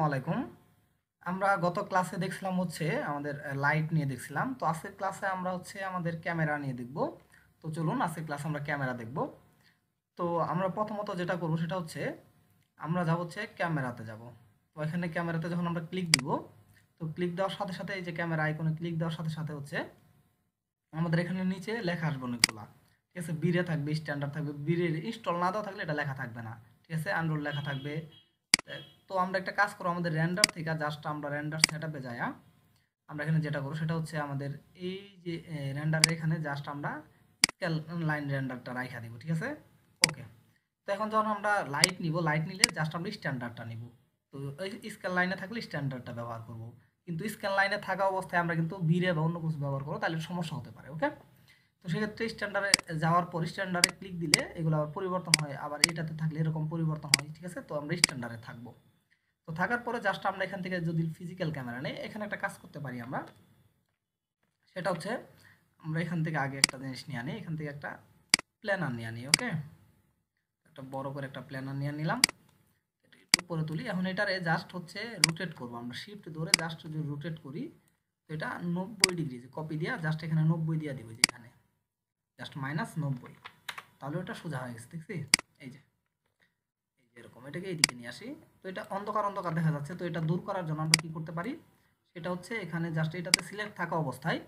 আলাইকুম। আমরা গত ক্লাসে দেখছিলাম হচ্ছে আমাদের লাইট নিয়ে দেখছিলাম। তো আজকের ক্লাসে আমরা হচ্ছে আমাদের ক্যামেরা নিয়ে দেখব। তো চলুন আজকের ক্লাসে আমরা ক্যামেরা দেখব। তো আমরা প্রথমত যেটা করব সেটা হচ্ছে আমরা যাব হচ্ছে ক্যামেরাতে যাব। তো এখানে ক্যামেরাতে যখন আমরা ক্লিক দিব, তো ক্লিক দেওয়ার সাথে সাথে এই যে ক্যামেরা আইকনে ক্লিক দেওয়ার সাথে সাথে হচ্ছে আমাদের এখানে নিচে লেখা আসবে অনেকগুলা। ঠিক আছে, বিরে থাকবে, স্ট্যান্ডার্ড থাকবে। বিরে ইনস্টল না দেওয়া থাকলে এটা লেখা থাকবে না। ঠিক আছে, আনরোল লেখা থাকবে। তো আমরা একটা কাজ করব, আমাদের রেন্ডার থেকে জাস্ট আমরা রেন্ডার সেটআপে যাইয়া আমরা এখানে যেটা করব সেটা হচ্ছে আমাদের এই যে রেন্ডারের এখানে জাস্ট আমরা স্কেল লাইন রেন্ডারটা রাইখা দিব। ঠিক আছে, ওকে। তো এখন যখন আমরা লাইট নিব, লাইট নিলে জাস্ট আমরা স্ট্যান্ডার্ডটা নিব। তো এই স্কেল লাইনে থাকলে স্ট্যান্ডার্ডটা ব্যবহার করব, কিন্তু স্কেল লাইনে থাকা অবস্থায় আমরা কিন্তু বিরে বা অন্য কিছু ব্যবহার করবো, তাহলে সমস্যা হতে পারে। ওকে, তো সেক্ষেত্রে স্ট্যান্ডার্ডে যাওয়ার পর স্ট্যান্ডার্ডে ক্লিক দিলে এগুলো আবার পরিবর্তন হয়, আবার এটাতে থাকলে এরকম পরিবর্তন হয়। ঠিক আছে, তো আমরা স্ট্যান্ডার্ডে থাকবো। তো থাকার পরে জাস্ট আমরা এখান থেকে যদি ফিজিক্যাল ক্যামেরা নেই, এখানে একটা কাজ করতে পারি আমরা। সেটা হচ্ছে আমরা এখান থেকে আগে একটা জিনিস নিয়ে আনি, এখান থেকে একটা প্ল্যানার নিয়ে আনি। ওকে, একটা বড় করে একটা প্ল্যানার নিয়ে নিলাম, এটা একটু উপরে তুলি। এখন এটারে জাস্ট হচ্ছে রোটেট করবো, আমরা শিফট ধরে জাস্ট যদি রোটেট করি, তো এটা 90 ডিগ্রি কপি দিয়া জাস্ট এখানে 90 দিয়া দিব, যেখানে জাস্ট -90, তাহলে ওটা সোজা হয়ে গেছে। দেখছি এই যে এরকম, এটাকে এইদিকে নিয়ে আসি। তো এটা অন্ধকার অন্ধকার দেখা যাচ্ছে, তো এটা দূর করার জন্য আমরা কি করতে পারি, সেটা হচ্ছে এখানে জাস্ট এটাতে সিলেক্ট থাকা অবস্থায়,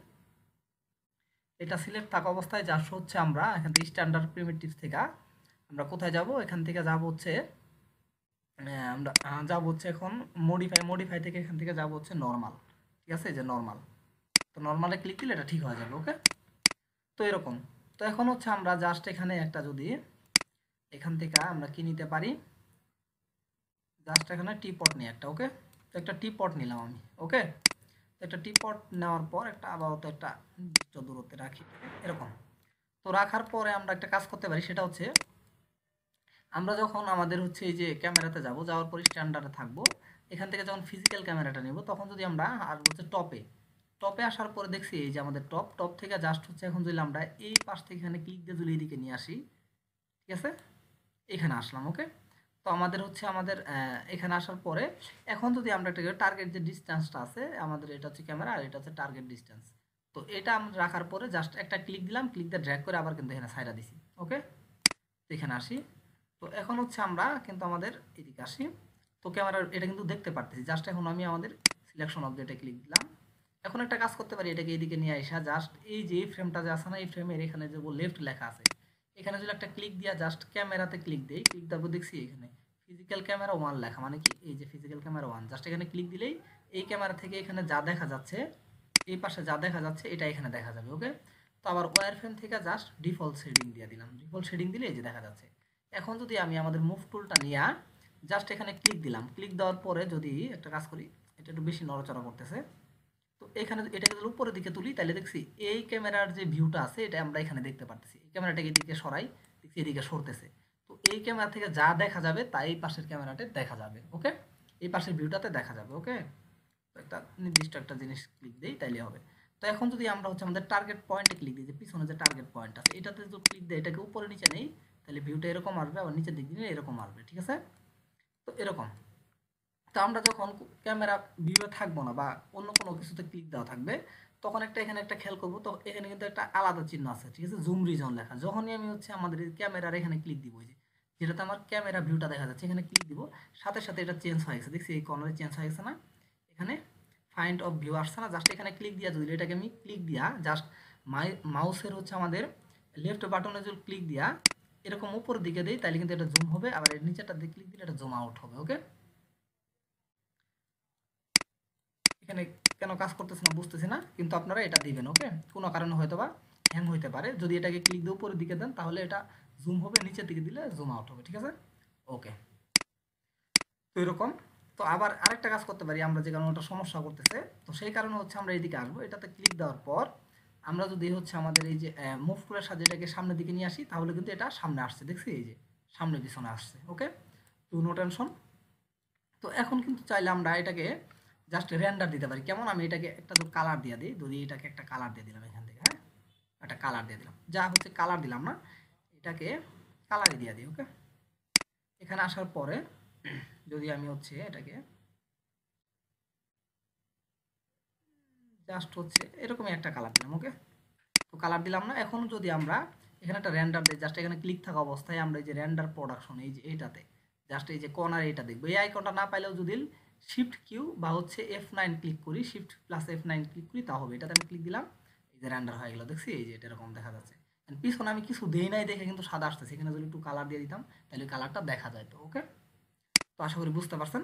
এটা সিলেক্ট থাকা অবস্থায় জাস্ট হচ্ছে আমরা এখান থেকে স্ট্যান্ডার্ড প্রিমিটিভস থেকে আমরা কোথায় যাব, এখান থেকে যাব হচ্ছে আমরা যাব হচ্ছে এখন মডিফাই থেকে এখান থেকে যাব হচ্ছে নর্মাল। ঠিক আছে, এই যে নর্মাল। তো নর্মালে ক্লিক দিলে এটা ঠিক হয়ে যাবে। ওকে, তো এরকম। তো এখন হচ্ছে আমরা জাস্ট এখানে একটা যদি এখান থেকে আমরা কি নিতে পারি, জাস্ট এখানে টি পট নিই একটা। ওকে, তো একটা টি পট নিলাম আমি। ওকে, একটা টি পট নেওয়ার পর একটা আপাতত একটা নির্দিষ্ট দূরত্বে রাখি এরকম। তো রাখার পরে আমরা একটা কাজ করতে পারি, সেটা হচ্ছে আমরা যখন আমাদের হচ্ছে এই যে ক্যামেরাতে যাব, যাওয়ার পর স্ট্যান্ডার্ডে থাকবো, এখান থেকে যখন ফিজিক্যাল ক্যামেরাটা নিব, তখন যদি আমরা আর হচ্ছে টপে টপে আসার পরে দেখছি এই যে আমাদের টপ থেকে জাস্ট হচ্ছে এখন যদি আমরা এই পাশ থেকে এখানে ক্লিক দিয়ে যদি এদিকে নিয়ে আসি, ঠিক আছে, এখানে আসলাম। ওকে, তো আমাদের হচ্ছে আমাদের এখানে আসার পরে এখন যদি আমরা একটা টার্গেট যে ডিস্টেন্সটা আছে আমাদের, এটা হচ্ছে ক্যামেরা আর এটা হচ্ছে টার্গেট ডিস্টেন্স। তো এটা আমরা রাখার পরে জাস্ট একটা ক্লিক দিলাম, ক্লিক দিয়ে ড্র্যাগ করে আবার কিন্তু এখানে সাইডা দিছি। ওকে, তো এখানে আসি। তো এখন হচ্ছে আমরা কিন্তু আমাদের এদিকে আসি। তো ক্যামেরা এটা কিন্তু দেখতে পারতেছি। জাস্ট এখন আমি আমাদের সিলেকশন অবজেক্টে ক্লিক দিলাম। এখন একটা কাজ করতে পারি, এটাকে এদিকে নিয়ে আসা জাস্ট এই যে ফ্রেমটা যে আছে না, এই ফ্রেমের এখানে যে লেফট লেখা আছে, এখানে যদি একটা ক্লিক দিয়া জাস্ট ক্যামেরাতে ক্লিক দেই, ক্লিক দেবো, দেখছি এখানে ফিজিক্যাল ক্যামেরা 1 লেখা, মানে কি এই যে ফিজিক্যাল ক্যামেরা 1, জাস্ট এখানে ক্লিক দিলেই এই ক্যামেরা থেকে এখানে যা দেখা যাচ্ছে, এই পাশে যা দেখা যাচ্ছে এটা এখানে দেখা যাবে। ওকে, তো আবার ওয়্যার ফ্রেম থেকে জাস্ট ডিফল্ট শেডিং দিয়ে দিলাম, ডিফল্ট শেডিং দিলে এই যে দেখা যাচ্ছে। এখন যদি আমি আমাদের মুভ টুলটা নিয়ে জাস্ট এখানে ক্লিক দিলাম, ক্লিক দেওয়ার পরে যদি একটা কাজ করি, এটা একটু বেশি নড়াচড়া করতেছে, তো এখানে এটাকে যদি উপরের দিকে তুলি, তাহলে দেখছি এই ক্যামেরার যে ভিউটা আছে এটা আমরা এখানে দেখতে পারতেছি। এই ক্যামেরাটাকে এদিকে সরাই, দেখছি এদিকে সরতেছে। তো এই ক্যামেরা থেকে যা দেখা যাবে তা এই পাশের ক্যামেরাতে দেখা যাবে। ওকে, এই পাশের ভিউটাতে দেখা যাবে। ওকে, তো একটা নির্দিষ্ট একটা জিনিস ক্লিক দেই তাইলে হবে। তো এখন যদি আমরা হচ্ছে আমাদের টার্গেট পয়েন্টে ক্লিক দিই, যে পিছনে যে টার্গেট পয়েন্ট আছে এটাতে যদি ক্লিক দেই, এটাকে উপরে নিচে নেই, তাহলে ভিউটা এরকম আসবে, আবার নিচের দিক দিয়ে এরকম আসবে। ঠিক আছে, তো এরকম। তো আমরা যখন ক্যামেরা ভিউয়ে থাকবো না বা অন্য কোনো কিছুতে ক্লিক দেওয়া থাকবে, তখন একটা এখানে একটা খেয়াল করবো, তো এখানে কিন্তু একটা আলাদা চিহ্ন আছে। ঠিক আছে, জুম রিজন লেখা। যখনই আমি হচ্ছে আমাদের ক্যামেরার এখানে ক্লিক দিব, যে যেটাতে আমার ক্যামেরা ভিউটা দেখা যাচ্ছে, এখানে ক্লিক দিব, সাথে সাথে এটা চেঞ্জ হয়ে গেছে। দেখছি এই কর্নারে চেঞ্জ হয়ে গেছে না, এখানে ফাইন্ড অফ ভিউ আসছে না। জাস্ট এখানে ক্লিক দিয়া যদি এটাকে আমি ক্লিক দিয়া জাস্ট মাউসের হচ্ছে আমাদের লেফট বাটনে যদি ক্লিক দিয়া এরকম উপরের দিকে দেই, তাহলে কিন্তু এটা জুম হবে, আবার এর নিচেটা দিয়ে ক্লিক দিলে এটা জুম আউট হবে। ওকে, এখানে কেন কাজ করতেছে না বুঝতেছি না, কিন্তু আপনারা এটা দিবেন। ওকে, কোনো কারণে হয়তো বা হ্যাং হইতে পারে। যদি এটাকে ক্লিক দিয়ে উপরের দিকে দেন তাহলে এটা জুম হবে, নিচের দিকে দিলে জুম আউট হবে। ঠিক আছে, ওকে, তো এরকম। তো আবার আরেকটা কাজ করতে পারি আমরা, যে কারণে ওটা সমস্যা করতেছে, তো সেই কারণে হচ্ছে আমরা এইদিকে আসবো, এটাতে ক্লিক দেওয়ার পর আমরা যদি হচ্ছে আমাদের এই যে মুভ টুলের সাহায্যে এটাকে সামনের দিকে নিয়ে আসি, তাহলে কিন্তু এটা সামনে আসছে। দেখছি এই যে সামনে পিছনে আসছে। ওকে, তো নো টেনশন। তো এখন কিন্তু চাইলে আমরা এটাকে জাস্ট রেন্ডার দিতে পারি। কেমন, আমি এটাকে একটা কালার দিয়ে দিই, যদি এটাকে একটা কালার দিয়ে দিলাম এখান থেকে, হ্যাঁ, একটা কালার দিয়ে দিলাম, যা হচ্ছে কালার দিলাম না, এটাকে কালারই দিয়ে দিই। ওকে, এখানে আসার পরে যদি আমি হচ্ছে এটাকে জাস্ট হচ্ছে এরকমই একটা কালার দিলাম। ওকে, তো কালার দিলাম না। এখন যদি আমরা এখানে একটা রেন্ডার দিই, জাস্ট এখানে ক্লিক থাকা অবস্থায় আমরা এই যে রেন্ডার প্রোডাকশন, এই যে এইটাতে জাস্ট এই যে কর্নার এটা দেখবো। এই আইকনটা না পাইলেও যদি শিফট কিউ বা হচ্ছে F9 ক্লিক করি, শিফট প্লাস F9 ক্লিক করি, তা হবে। এটাতে আমি ক্লিক দিলাম, এই যে রেন্ডার হয়ে গেল, দেখছি এই যে এটা এরকম দেখা যাচ্ছে। পিছনে আমি কিছু দেই নাই দেখে কিন্তু সাদা আসতেছে, এখানে যদি একটু কালার দিয়ে দিতাম তাহলে কালারটা দেখা যায়। তো ওকে, তো আশা করি বুঝতে পারছেন।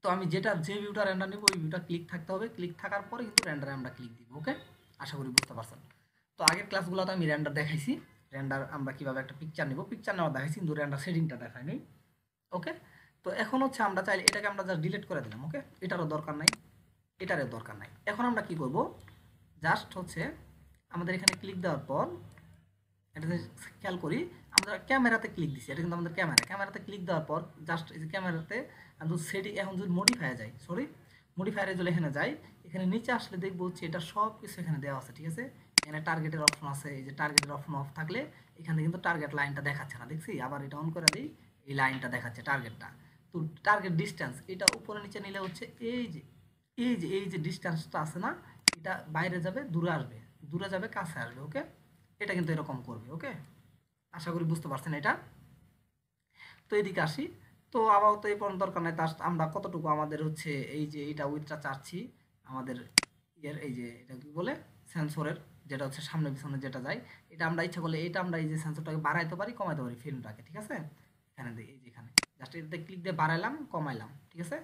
তো আমি যে ভিউটা রেন্ডার নিব ওই ভিউটা ক্লিক থাকতে হবে, ক্লিক থাকার পরে কিন্তু রেন্ডারে আমরা ক্লিক দিব। ওকে, আশা করি বুঝতে পারছেন। তো আগের ক্লাসগুলোতে আমি রেন্ডার দেখাইছি, রেন্ডার আমরা কিভাবে একটা পিকচার নিব, পিকচার নেওয়া দেখাইছি, কিন্তু রেন্ডার সেটিংটা দেখাইনি। ওকে, তো এখন হচ্ছে আমরা চাইলে এটাকে আমরা জাস্ট ডিলিট করে দিলাম। ওকে, এটারও দরকার নাই, এটারও দরকার নাই। এখন আমরা কি করব, জাস্ট হচ্ছে আমাদের এখানে ক্লিক দেওয়ার পর এটাতে খেয়াল করি, আমরা ক্যামেরাতে ক্লিক দিচ্ছি, এটা কিন্তু আমাদের ক্যামেরাতে ক্লিক দেওয়ার পর জাস্ট এই যে ক্যামেরাতে আমি সেটিং, এখন যদি মডিফায়ারে যাই, সরি মডিফায়ারে যদি এখানে যাই, এখানে নিচে আসলে দেখবো হচ্ছে এটা সব কিছু এখানে দেওয়া আছে। ঠিক আছে, এখানে টার্গেটের অপশন আছে, এই যে টার্গেটের অপশন অফ থাকলে এখানে কিন্তু টার্গেট লাইনটা দেখাচ্ছে না, দেখছি। আবার এটা অন করে দিই, এই লাইনটা দেখাচ্ছে টার্গেটটা। তো টার্গেট ডিস্টেন্স এটা উপরে নিচে নিলে হচ্ছে এই যে ডিস্টেন্সটা আছে না, এটা বাইরে যাবে, দূরে আসবে, দূরে যাবে, কাছে আসবে। ওকে, এটা কিন্তু এরকম করবে। ওকে, আশা করি বুঝতে পারছেন এটা। তো এদিকে আসি, তো আপাতত এই পর্যন্ত দরকার নাই। তার আমরা কতটুকু আমাদের হচ্ছে এই যে এটা উইথটা চাচ্ছি আমাদের এই যে এটা কি বলে সেন্সরের, যেটা হচ্ছে সামনে পিছনে যেটা যায়, এটা আমরা ইচ্ছা করলে এটা আমরা এই যে সেন্সরটাকে বাড়াইতে পারি, কমাইতে পারি ফিল্মটাকে। ঠিক আছে, এখানে দিই, এই যে এখানে জাস্ট এটাতে ক্লিক দিয়ে বাড়াইলাম, কমাইলাম। ঠিক আছে,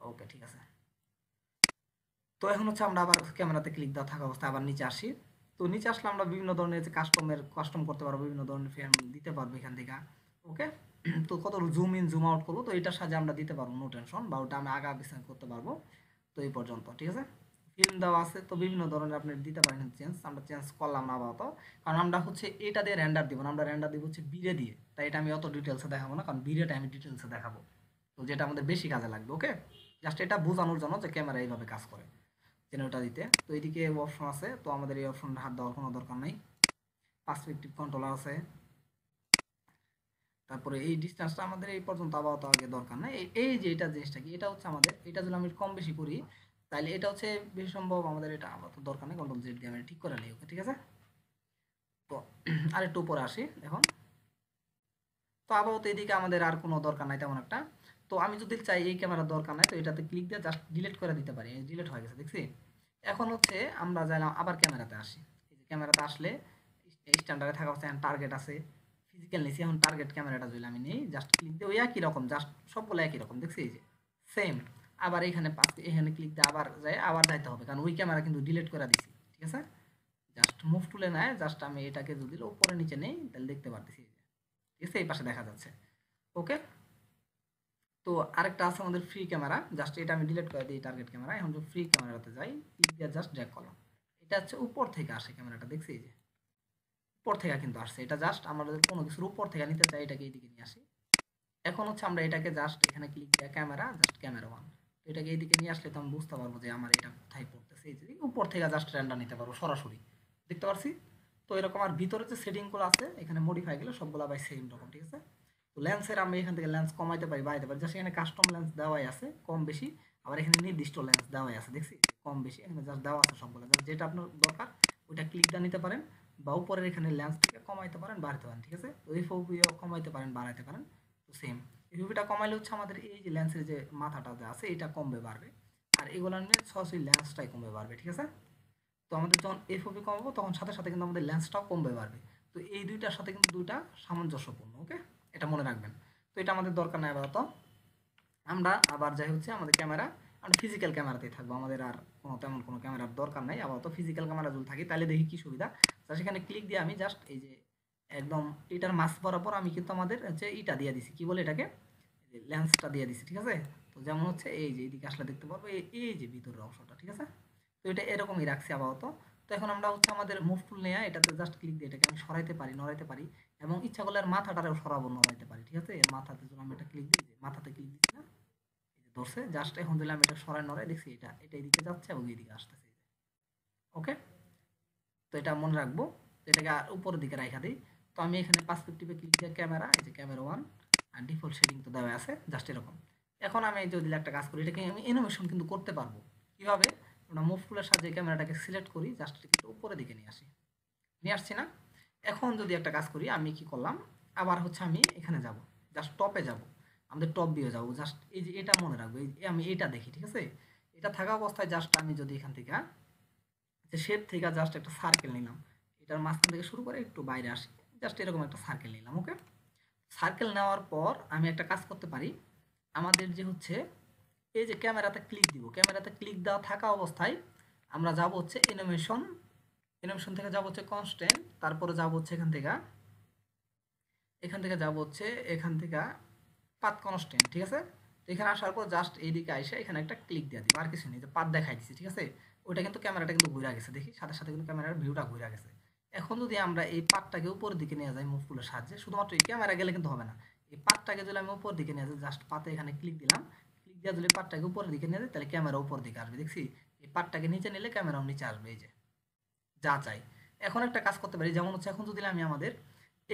ওকে, ঠিক আছে। তো এখন হচ্ছে আমরা আবার ক্যামেরাতে ক্লিক দেওয়া থাকা অবস্থায় আবার নিচে আসি। তো নিচে আসলে আমরা বিভিন্ন ধরনের যে কাস্টম করতে পারবো, বিভিন্ন ধরনের ফ্রেম দিতে পারবো এখান থেকে। ওকে, তো কত জুম ইন জুম আউট করবো, তো এটার সাহায্যে আমরা দিতে পারবো, নো টেনশন, বা ওটা আমি আগা পিছনে করতে পারবো। তো এই পর্যন্ত ঠিক আছে। ফিল্ম দেওয়া আছে, তো বিভিন্ন ধরনের আপনি দিতে পারেন চেঞ্জ, আমরা চেঞ্জ করলাম না আপাতত, কারণ আমরা হচ্ছে এটা দিয়ে রেন্ডার দিব না, আমরা রেন্ডার দিব হচ্ছে বিরে দিয়ে। তাই এটা আমি অত ডিটেলসে দেখাবো না, কারণ বিরেটা আমি ডিটেলসে দেখাবো, তো যেটা আমাদের বেশি কাজে লাগবে। ওকে, জাস্ট এটা বোঝানোর জন্য যে ক্যামেরা এইভাবে কাজ করে, জেনারেটর দিতে। তো এইদিকে অপশন আছে, তো আমাদের এই অপশনটা হাত দেওয়ার কোনো দরকার নাই। পার্সপেক্টিভ কন্ট্রোলার আছে, তারপরে এই ডিসটেন্সটা আমাদের এই পর্যন্ত আপাতত আগে দরকার নাই। এই যে এটা জিনিসটা কি, এটা হচ্ছে আমাদের, এটা যদি আমি কম বেশি করি তাহলে এটা হচ্ছে বেশি সম্ভব আমাদের এটা আপাতত দরকার নেই, কন্ট্রোল জেড দিয়ে আমি ঠিক করে নিই। ওকে, ঠিক আছে। তো আরেকটু উপরে আসি এখন। তো আপাতত এদিকে আমাদের আর কোনো দরকার নাই তেমন একটা। তো আমি যদি চাই এই ক্যামেরার দরকার নাই, তো এটাতে ক্লিক দিয়ে জাস্ট ডিলিট করে দিতে পারি, ডিলিট হয়ে গেছে, দেখছি। এখন হচ্ছে আমরা যাইলাম আবার ক্যামেরাতে আসি, এই যে ক্যামেরাতে আসলে স্ট্যান্ডার্ডে থাকা হচ্ছে টার্গেট আছে, ফিজিক্যাল নিছি। এখন টার্গেট ক্যামেরাটা যদি আমি নেই, জাস্ট ক্লিক দিয়ে ওই একই রকম, জাস্ট সবগুলো একই রকম, দেখছি এই যে সেম। আবার এখানে এখানে ক্লিক দিয়ে আবার যাই, আবার যাইতে হবে, কারণ ওই ক্যামেরা কিন্তু ডিলিট করে দিছি। ঠিক আছে, জাস্ট মুভ টুলে নেয়, জাস্ট আমি এটাকে যদি উপরে নিচে নেই তাহলে দেখতে পারতেছি, ঠিক আছে, এই পাশে দেখা যাচ্ছে। ওকে, তো আরেকটা আছে আমাদের ফ্রি ক্যামেরা, জাস্ট এটা আমি ডিলিট করে দিই টার্গেট ক্যামেরা। এখন যদি ফ্রি ক্যামেরাতে যাই, ক্লিক দিয়ে জাস্ট ড্র্যাগ করলাম, এটা হচ্ছে উপর থেকে আসে ক্যামেরাটা, দেখছি এই যে উপর থেকে কিন্তু আসছে। এটা জাস্ট আমাদের কোনো কিছুর উপর থেকে নিতে চাই, এটাকে এইদিকে নিয়ে আসি। এখন হচ্ছে আমরা এটাকে জাস্ট এখানে ক্লিক দিয়ে ক্যামেরা, জাস্ট ক্যামেরা ওয়ান, এটাকে এইদিকে নিয়ে আসলে তো আমি বুঝতে পারবো যে আমার এটা কোথায় পড়তেছে। এই যে উপর থেকে জাস্ট রেন্ডার নিতে পারবো, সরাসরি দেখতে পারছি। তো এরকম আর ভিতরে যে সেটিংগুলো আছে এখানে মডিফাই গেলে সবগুলো বাই সেম রকম। ঠিক আছে, তো লেন্সের আমি এখান থেকে লেন্স কমাইতে পারি, বাড়াইতে পারি, জাস্ট এখানে কাস্টম লেন্স দেওয়াই আছে কম বেশি, আবার এখানে নির্দিষ্ট লেন্স দেওয়াই আছে, দেখছি কম বেশি এখানে জাস্ট দেওয়া আছে সবগুলো, যেটা আপনার দরকার ওইটা ক্লিক দিয়ে নিতে পারেন, বা উপরের এখানে লেন্সটাকে কমাইতে পারেন, বাড়াতে পারেন। ঠিক আছে, তো এই ফোবিও কমাইতে পারেন, বাড়াইতে পারেন, তো সেম। ইউভিটা কমাইলে হচ্ছে আমাদের এই যে লেন্সের যে মাথাটা যে আছে এটা কমবে, বাড়বে, আর এগুলো নিয়ে সরাসরি লেন্সটাই কমবে, বাড়বে। ঠিক আছে, তো আমাদের যখন এফওবি কমাবো তখন সাথে সাথে কিন্তু আমাদের লেন্সটাও কমবে, বাড়বে। তো এই দুইটার সাথে কিন্তু দুইটা সামঞ্জস্যপূর্ণ। ওকে, এটা মনে রাখবেন। তো এটা আমাদের দরকার নাই আপাতত। আমরা আবার যাই হচ্ছে আমাদের ক্যামেরা, আমরা ফিজিক্যাল ক্যামেরাতেই থাকবো, আমাদের আর কোনো তেমন কোনো ক্যামেরার দরকার নাই আপাতত। ফিজিক্যাল ক্যামেরা যদি থাকি তাহলে দেখি কি সুবিধা, সেখানে ক্লিক দিয়ে আমি জাস্ট এই যে একদম এটার মাছ বরাবর আমি কিন্তু আমাদের হচ্ছে ইটা দিয়ে দিছি, কি বলে এটাকে, লেন্সটা দিয়ে দিছি। ঠিক আছে, তো যেমন হচ্ছে এই যে এইদিকে আসলে দেখতে পারবো এই যে ভিতরের অংশটা। ঠিক আছে, তো এটা এরকমই রাখছি আপাতত। তো এখন আমরা হচ্ছে আমাদের মুভ টুল নিয়ে এটাতে জাস্ট ক্লিক দিয়ে এটাকে আমি সরাইতে পারি, নড়াইতে পারি, এবং ইচ্ছা করলে এর মাথাটারেও সরাবো, নড়াইতে পারি। ঠিক আছে, এর মাথাতে যদি আমি এটা ক্লিক দিই, মাথাতে ক্লিক দিচ্ছি না, এই যে ধরছে, জাস্ট এখন দিলে আমি এটা সরাই নড়াই, দেখছি এটা এটা এদিকে যাচ্ছে এবং এইদিকে আসতেছে। ওকে, তো এটা মনে রাখবো, এটাকে উপরের দিকে রাখা দিই। তো আমি এখানে পার্সপেক্টিভে ক্লিক দিয়ে ক্যামেরা, এই যে ক্যামেরা ওয়ান, আর ডিফল্ট সেটিং তো দেওয়া আছে জাস্ট এরকম। এখন আমি যদি একটা কাজ করি, এটাকে আমি অ্যানিমেশন কিন্তু করতে পারবো কিভাবে, আমরা মুভ টুলের সাহায্যে ক্যামেরাটাকে সিলেক্ট করি, জাস্ট একটু উপরের দিকে নিয়ে আসি, নিয়ে আসছি না? এখন যদি একটা কাজ করি, আমি কি করলাম, আবার হচ্ছে আমি এখানে যাব, জাস্ট টপে যাব, আমাদের টপ ভিউ যাবো, জাস্ট এই যে এটা মনে রাখবো, আমি এটা দেখি, ঠিক আছে? এটা থাকা অবস্থায় জাস্ট আমি যদি এখান থেকে যে শেপ থেকে জাস্ট একটা সার্কেল নিলাম, এটার মাঝখান থেকে শুরু করে একটু বাইরে আসি, জাস্ট এরকম একটা সার্কেল নিলাম। ওকে, সার্কেল নেওয়ার পর আমি একটা কাজ করতে পারি, আমাদের যে হচ্ছে এই যে ক্যামেরাতে ক্লিক দিব, ক্যামেরাতে ক্লিক দেওয়া থাকা অবস্থায় আমরা যাব হচ্ছে অ্যানিমেশন, অ্যানিমেশন থেকে যাব হচ্ছে কনস্ট্যান্ট, তারপরে যাব হচ্ছে এখান থেকে যাব হচ্ছে এখান থেকে পাথ কনস্ট্যান্ট, ঠিক আছে? তো এখানে আসার পর জাস্ট এইদিকে আইসা এখানে একটা ক্লিক দিয়ে দিব, আর কিছু নেই, যে পাথ দেখাই দিচ্ছি, ঠিক আছে? ওইটা কিন্তু ক্যামেরাটা কিন্তু ঘুরে গেছে, দেখি সাথে সাথে কিন্তু ক্যামেরার ভিউটা ঘুরে গেছে। এখন যদি আমরা এই পাথটাকে উপরের দিকে নিয়ে যাই মুভ টুলের সাহায্যে, শুধুমাত্র এই ক্যামেরা গেলে কিন্তু হবে না, এই পাথটাকে যদি আমি উপরের দিকে নিয়ে যাই, জাস্ট পাতে এখানে ক্লিক দিলাম, ক্লিক দিয়ে যদি পাথটাকে উপরের দিকে নিয়ে যাই, তাহলে ক্যামেরা উপর দিকে আসবে, দেখছি? এই পাথটাকে নিচে নিলে ক্যামেরাও নিচে আসবে, এই যে যা চাই। এখন একটা কাজ করতে পারি, যেমন হচ্ছে এখন যদি আমি আমাদের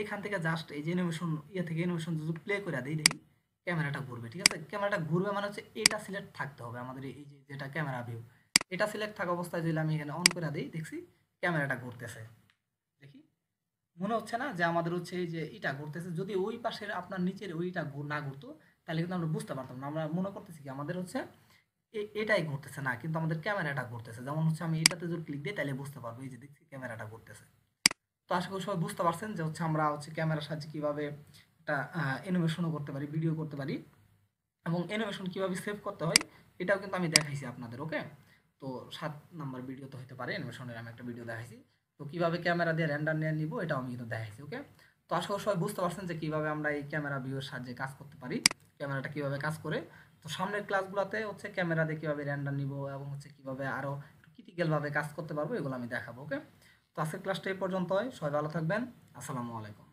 এখান থেকে জাস্ট এই যে অ্যানিমেশন থেকে অ্যানিমেশন যদি প্লে করে দিই, দেখি ক্যামেরাটা ঘুরবে, ঠিক আছে? ক্যামেরাটা ঘুরবে মানে হচ্ছে এটা সিলেক্ট থাকতে হবে আমাদের, এই যে যেটা ক্যামেরা ভিউ, এটা সিলেক্ট থাকা অবস্থায় যদি আমি এখানে অন করে দিই, দেখছি ক্যামেরাটা ঘুরতেছে, দেখি মনে হচ্ছে না যে আমাদের হচ্ছে এই যে এটা ঘুরতেছে? যদি ওই পাশের আপনার নিচের ওইটা না ঘুরতো, তাহলে কিন্তু আমরা বুঝতে পারতাম না, আমরা মনে করতেছি কি আমাদের হচ্ছে এটাই ঘুরতেছে, না কিন্তু আমাদের ক্যামেরাটা ঘুরতেছে। যেমন হচ্ছে আমি এটাতে যদি ক্লিক দিই, তাহলে বুঝতে পারবো, এই যে দেখছি ক্যামেরাটা ঘুরতেছে। তো আশা করি সবাই বুঝতে পারছেন যে হচ্ছে আমরা হচ্ছে ক্যামেরার সাহায্যে কিভাবে একটা অ্যানিমেশনও করতে পারি, ভিডিও করতে পারি, এবং অ্যানিমেশন কিভাবে সেভ করতে হয় এটাও কিন্তু আমি দেখাইছি আপনাদের। ওকে, তো 7 নাম্বার ভিডিওতে হতে পারে অ্যানিমেশনের আমি একটা ভিডিও দেখাইছি, তো কিভাবে ক্যামেরা দিয়ে রেন্ডার নিয়ে নিব এটাও আমি কিন্তু দেখাইছি। ওকে, তো আশা করি সবাই বুঝতে পারছেন যে কিভাবে আমরা এই ক্যামেরা ভিউয়ের সাহায্যে কাজ করতে পারি, ক্যামেরাটা কিভাবে কাজ করে। তো সামনের ক্লাসগুলোতে হচ্ছে ক্যামেরা দিয়ে কিভাবে রেন্ডার নিব এবং হচ্ছে কিভাবে আরও ক্রিটিক্যাল ভাবে কাজ করতে পারবো, এগুলো আমি দেখাবো। ওকে, তো আজকের ক্লাসটা এই পর্যন্তই, সবাই ভালো থাকবেন, আসসালামু আলাইকুম।